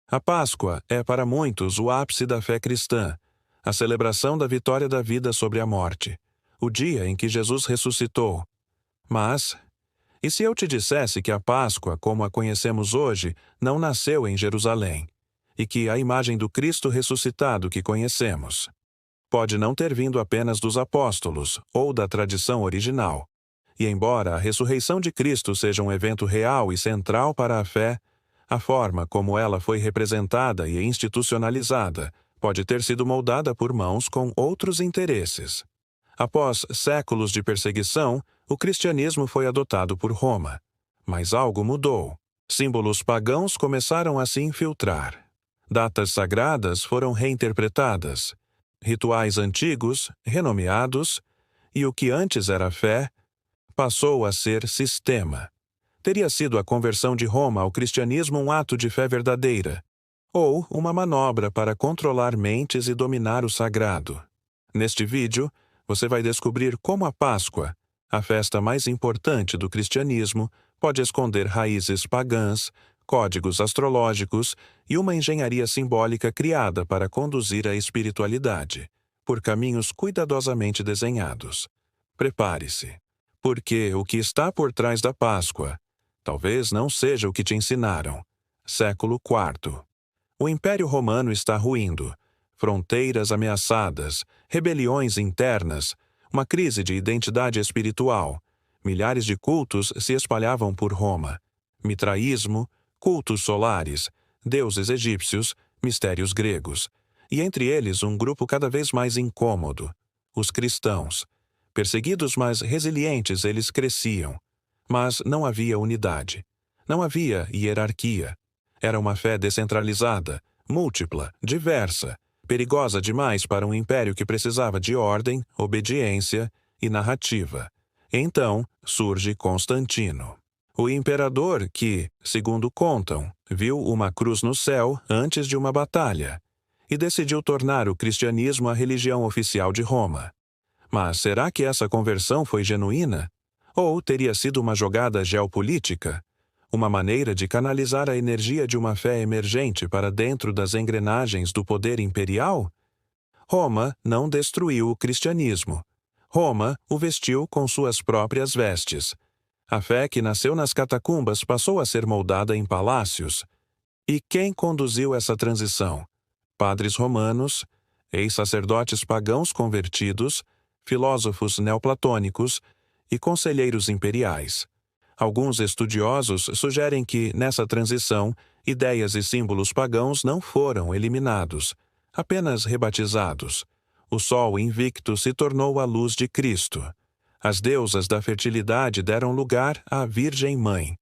A Páscoa é para muitos o ápice da fé cristã, a celebração da vitória da vida sobre a morte, o dia em que Jesus ressuscitou. Mas, e se eu te dissesse que a Páscoa, como a conhecemos hoje, não nasceu em Jerusalém, e que a imagem do Cristo ressuscitado que conhecemos pode não ter vindo apenas dos apóstolos ou da tradição original? E embora a ressurreição de Cristo seja um evento real e central para a fé, a forma como ela foi representada e institucionalizada pode ter sido moldada por mãos com outros interesses. Após séculos de perseguição, o cristianismo foi adotado por Roma. Mas algo mudou. Símbolos pagãos começaram a se infiltrar. Datas sagradas foram reinterpretadas. Rituais antigos, renomeados, e o que antes era fé, passou a ser sistema. Teria sido a conversão de Roma ao cristianismo um ato de fé verdadeira, ou uma manobra para controlar mentes e dominar o sagrado. Neste vídeo, você vai descobrir como a Páscoa, a festa mais importante do cristianismo, pode esconder raízes pagãs, códigos astrológicos e uma engenharia simbólica criada para conduzir a espiritualidade, por caminhos cuidadosamente desenhados. Prepare-se, porque o que está por trás da Páscoa talvez não seja o que te ensinaram. Século IV. O Império Romano está ruindo. Fronteiras ameaçadas, rebeliões internas, uma crise de identidade espiritual. Milhares de cultos se espalhavam por Roma. Mitraísmo, cultos solares, deuses egípcios, mistérios gregos. E entre eles um grupo cada vez mais incômodo: os cristãos. Perseguidos, mas resilientes, eles cresciam. Mas não havia unidade. Não havia hierarquia. Era uma fé descentralizada, múltipla, diversa, perigosa demais para um império que precisava de ordem, obediência e narrativa. Então surge Constantino, o imperador que, segundo contam, viu uma cruz no céu antes de uma batalha e decidiu tornar o cristianismo a religião oficial de Roma. Mas será que essa conversão foi genuína? Ou teria sido uma jogada geopolítica? Uma maneira de canalizar a energia de uma fé emergente para dentro das engrenagens do poder imperial? Roma não destruiu o cristianismo. Roma o vestiu com suas próprias vestes. A fé que nasceu nas catacumbas passou a ser moldada em palácios. E quem conduziu essa transição? Padres romanos, ex-sacerdotes pagãos convertidos, filósofos neoplatônicos e conselheiros imperiais. Alguns estudiosos sugerem que, nessa transição, ideias e símbolos pagãos não foram eliminados, apenas rebatizados. O sol invicto se tornou a luz de Cristo. As deusas da fertilidade deram lugar à Virgem Mãe.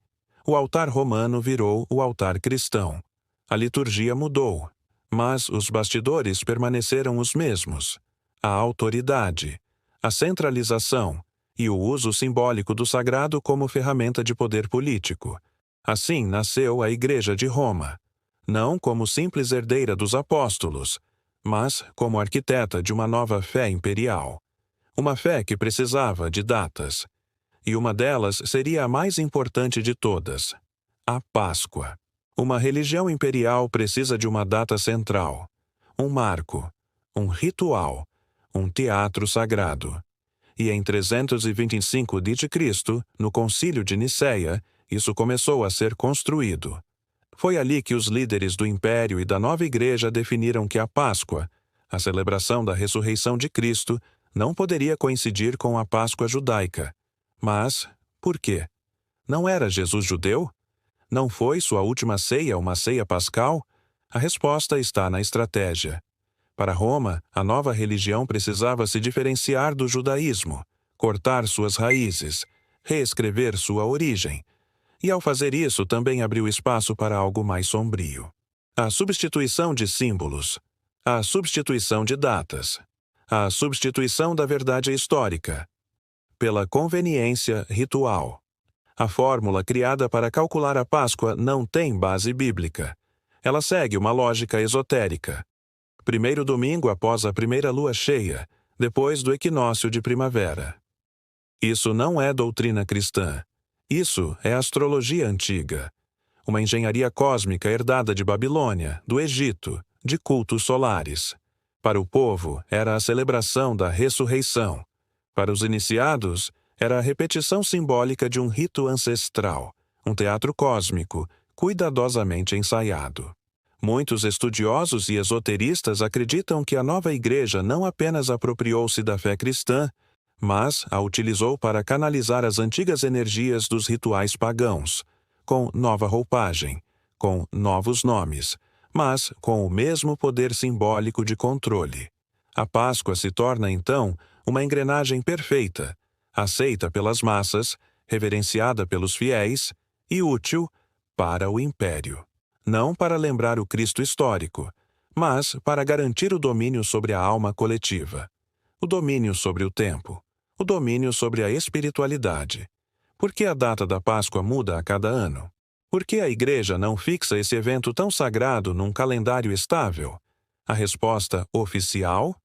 O altar romano virou o altar cristão. A liturgia mudou, mas os bastidores permaneceram os mesmos. A autoridade, a centralização e o uso simbólico do sagrado como ferramenta de poder político. Assim nasceu a Igreja de Roma, não como simples herdeira dos apóstolos, mas como arquiteta de uma nova fé imperial. Uma fé que precisava de datas. E uma delas seria a mais importante de todas: a Páscoa. Uma religião imperial precisa de uma data central, um marco, um ritual, um teatro sagrado. E em 325 d.C., no Concílio de Nicéia, isso começou a ser construído. Foi ali que os líderes do Império e da nova Igreja definiram que a Páscoa, a celebração da ressurreição de Cristo, não poderia coincidir com a Páscoa judaica. Mas, por quê? Não era Jesus judeu? Não foi sua última ceia uma ceia pascal? A resposta está na estratégia. Para Roma, a nova religião precisava se diferenciar do judaísmo, cortar suas raízes, reescrever sua origem. E ao fazer isso também abriu espaço para algo mais sombrio. A substituição de símbolos, a substituição de datas, a substituição da verdade histórica, pela conveniência ritual. A fórmula criada para calcular a Páscoa não tem base bíblica. Ela segue uma lógica esotérica. Primeiro domingo após a primeira lua cheia, depois do equinócio de primavera. Isso não é doutrina cristã. Isso é astrologia antiga. uma engenharia cósmica herdada de Babilônia, do Egito, de cultos solares. Para o povo, era a celebração da ressurreição. Para os iniciados, era a repetição simbólica de um rito ancestral, um teatro cósmico, cuidadosamente ensaiado. Muitos estudiosos e esoteristas acreditam que a nova igreja não apenas apropriou-se da fé cristã, mas a utilizou para canalizar as antigas energias dos rituais pagãos, com nova roupagem, com novos nomes, mas com o mesmo poder simbólico de controle. A Páscoa se torna, então, uma engrenagem perfeita, aceita pelas massas, reverenciada pelos fiéis e útil para o império. Não para lembrar o Cristo histórico, mas para garantir o domínio sobre a alma coletiva, o domínio sobre o tempo, o domínio sobre a espiritualidade. Por que a data da Páscoa muda a cada ano? Por que a Igreja não fixa esse evento tão sagrado num calendário estável? A resposta oficial?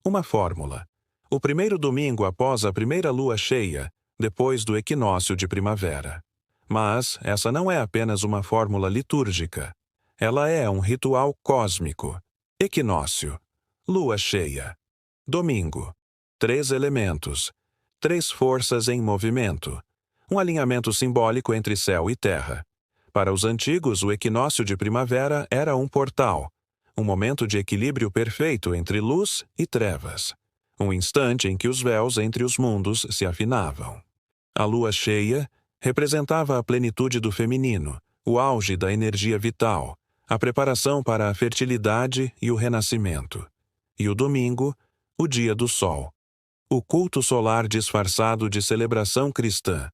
Uma fórmula. O primeiro domingo após a primeira lua cheia, depois do equinócio de primavera. Mas essa não é apenas uma fórmula litúrgica. Ela é um ritual cósmico. Equinócio, lua cheia, domingo. 3 elementos, 3 forças em movimento. Um alinhamento simbólico entre céu e terra. Para os antigos, o equinócio de primavera era um portal, um momento de equilíbrio perfeito entre luz e trevas. Um instante em que os véus entre os mundos se afinavam. A lua cheia representava a plenitude do feminino, o auge da energia vital, a preparação para a fertilidade e o renascimento. E o domingo, o dia do sol. O culto solar disfarçado de celebração cristã.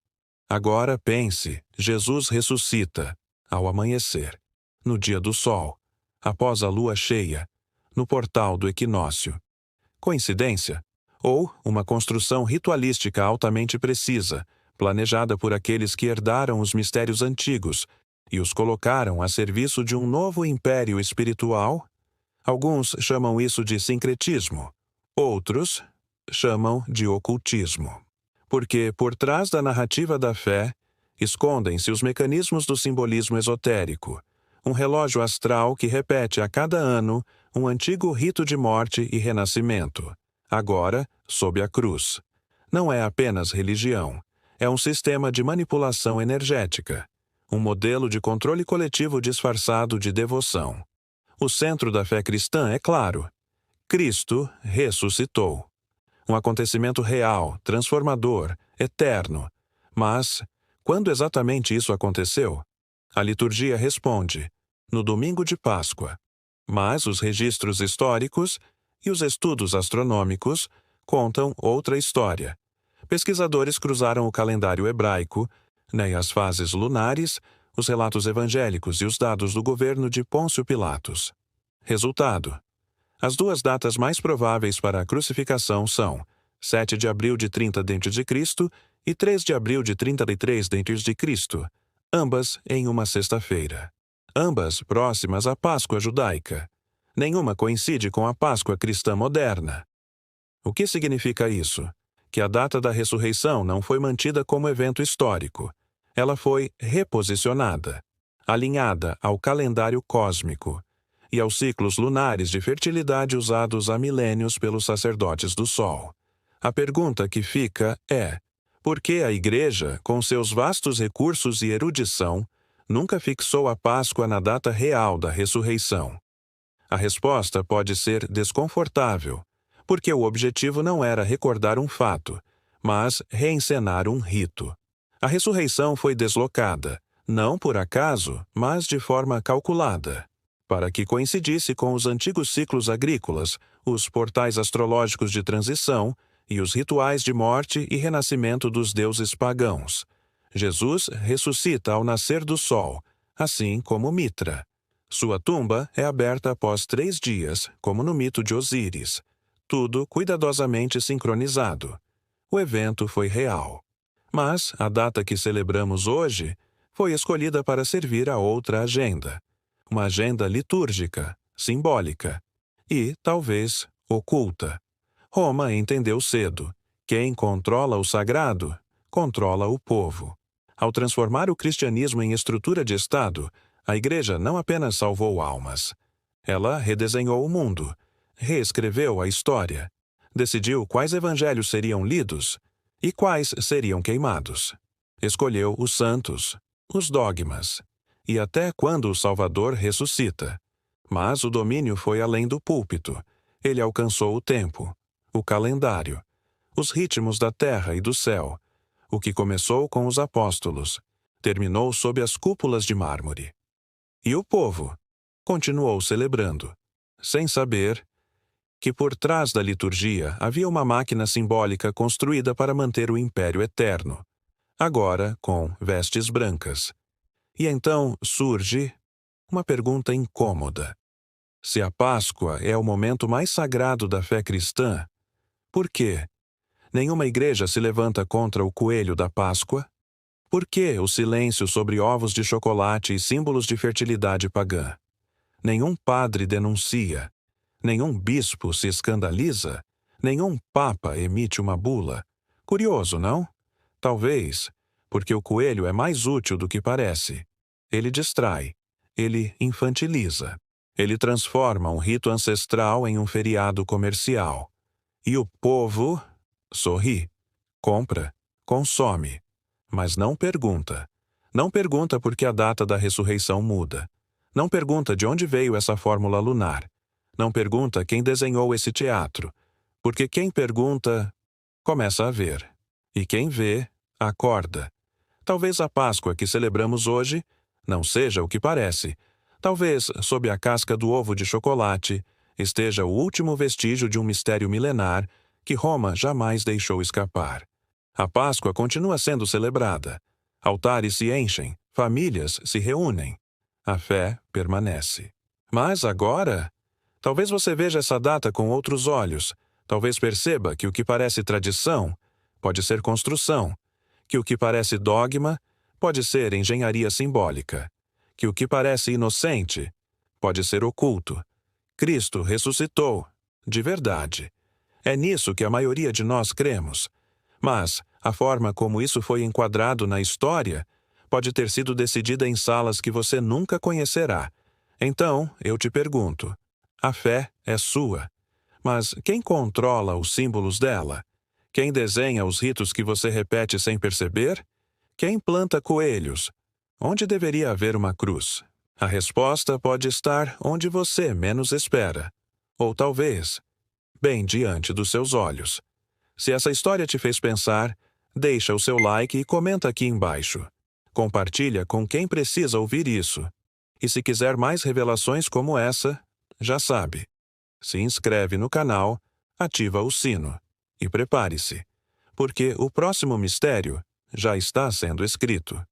Agora pense, Jesus ressuscita, ao amanhecer, no dia do sol, após a lua cheia, no portal do equinócio. Coincidência? Ou uma construção ritualística altamente precisa, planejada por aqueles que herdaram os mistérios antigos e os colocaram a serviço de um novo império espiritual? Alguns chamam isso de sincretismo. Outros chamam de ocultismo. Porque, por trás da narrativa da fé, escondem-se os mecanismos do simbolismo esotérico, um relógio astral que repete a cada ano um antigo rito de morte e renascimento, agora sob a cruz. Não é apenas religião, é um sistema de manipulação energética, um modelo de controle coletivo disfarçado de devoção. O centro da fé cristã é claro: Cristo ressuscitou. Um acontecimento real, transformador, eterno. Mas, quando exatamente isso aconteceu? A liturgia responde: no domingo de Páscoa. Mas os registros históricos e os estudos astronômicos contam outra história. Pesquisadores cruzaram o calendário hebraico, as fases lunares, os relatos evangélicos e os dados do governo de Pôncio Pilatos. Resultado: as 2 datas mais prováveis para a crucificação são 7 de abril de 30 d.C. e 3 de abril de 33 d.C., ambas em uma sexta-feira. Ambas próximas à Páscoa judaica. Nenhuma coincide com a Páscoa cristã moderna. O que significa isso? Que a data da ressurreição não foi mantida como evento histórico. Ela foi reposicionada, alinhada ao calendário cósmico e aos ciclos lunares de fertilidade usados há milênios pelos sacerdotes do Sol. A pergunta que fica é: por que a Igreja, com seus vastos recursos e erudição, nunca fixou a Páscoa na data real da ressurreição? A resposta pode ser desconfortável, porque o objetivo não era recordar um fato, mas reencenar um rito. A ressurreição foi deslocada, não por acaso, mas de forma calculada, para que coincidisse com os antigos ciclos agrícolas, os portais astrológicos de transição e os rituais de morte e renascimento dos deuses pagãos. Jesus ressuscita ao nascer do sol, assim como Mitra. Sua tumba é aberta após 3 dias, como no mito de Osíris. Tudo cuidadosamente sincronizado. O evento foi real. Mas a data que celebramos hoje foi escolhida para servir a outra agenda. Uma agenda litúrgica, simbólica e, talvez, oculta. Roma entendeu cedo: quem controla o sagrado, controla o povo. Ao transformar o cristianismo em estrutura de Estado, a Igreja não apenas salvou almas. Ela redesenhou o mundo, reescreveu a história, decidiu quais evangelhos seriam lidos e quais seriam queimados. Escolheu os santos, os dogmas, e até quando o Salvador ressuscita. Mas o domínio foi além do púlpito. Ele alcançou o tempo, o calendário, os ritmos da terra e do céu. O que começou com os apóstolos, terminou sob as cúpulas de mármore. E o povo continuou celebrando, sem saber que por trás da liturgia havia uma máquina simbólica construída para manter o império eterno, agora com vestes brancas. E então surge uma pergunta incômoda. Se a Páscoa é o momento mais sagrado da fé cristã, por quê? Nenhuma igreja se levanta contra o coelho da Páscoa? Por que o silêncio sobre ovos de chocolate e símbolos de fertilidade pagã? Nenhum padre denuncia, nenhum bispo se escandaliza, nenhum papa emite uma bula. Curioso, não? Talvez, porque o coelho é mais útil do que parece. Ele distrai, ele infantiliza, ele transforma um rito ancestral em um feriado comercial. E o povo sorri, compra, consome, mas não pergunta. Não pergunta por que a data da ressurreição muda. Não pergunta de onde veio essa fórmula lunar. Não pergunta quem desenhou esse teatro. Porque quem pergunta, começa a ver. E quem vê, acorda. Talvez a Páscoa que celebramos hoje não seja o que parece. Talvez, sob a casca do ovo de chocolate, esteja o último vestígio de um mistério milenar que Roma jamais deixou escapar. A Páscoa continua sendo celebrada. Altares se enchem, famílias se reúnem. A fé permanece. Mas agora, talvez você veja essa data com outros olhos. Talvez perceba que o que parece tradição pode ser construção, que o que parece dogma pode ser engenharia simbólica, que o que parece inocente pode ser oculto. Cristo ressuscitou, de verdade. É nisso que a maioria de nós cremos. Mas a forma como isso foi enquadrado na história pode ter sido decidida em salas que você nunca conhecerá. Então, eu te pergunto, a fé é sua. Mas quem controla os símbolos dela? Quem desenha os ritos que você repete sem perceber? Quem planta coelhos? Onde deveria haver uma cruz? A resposta pode estar onde você menos espera. Ou talvez, bem diante dos seus olhos. Se essa história te fez pensar, deixa o seu like e comenta aqui embaixo. Compartilha com quem precisa ouvir isso. E se quiser mais revelações como essa, já sabe. Se inscreve no canal, ativa o sino e prepare-se, porque o próximo mistério já está sendo escrito.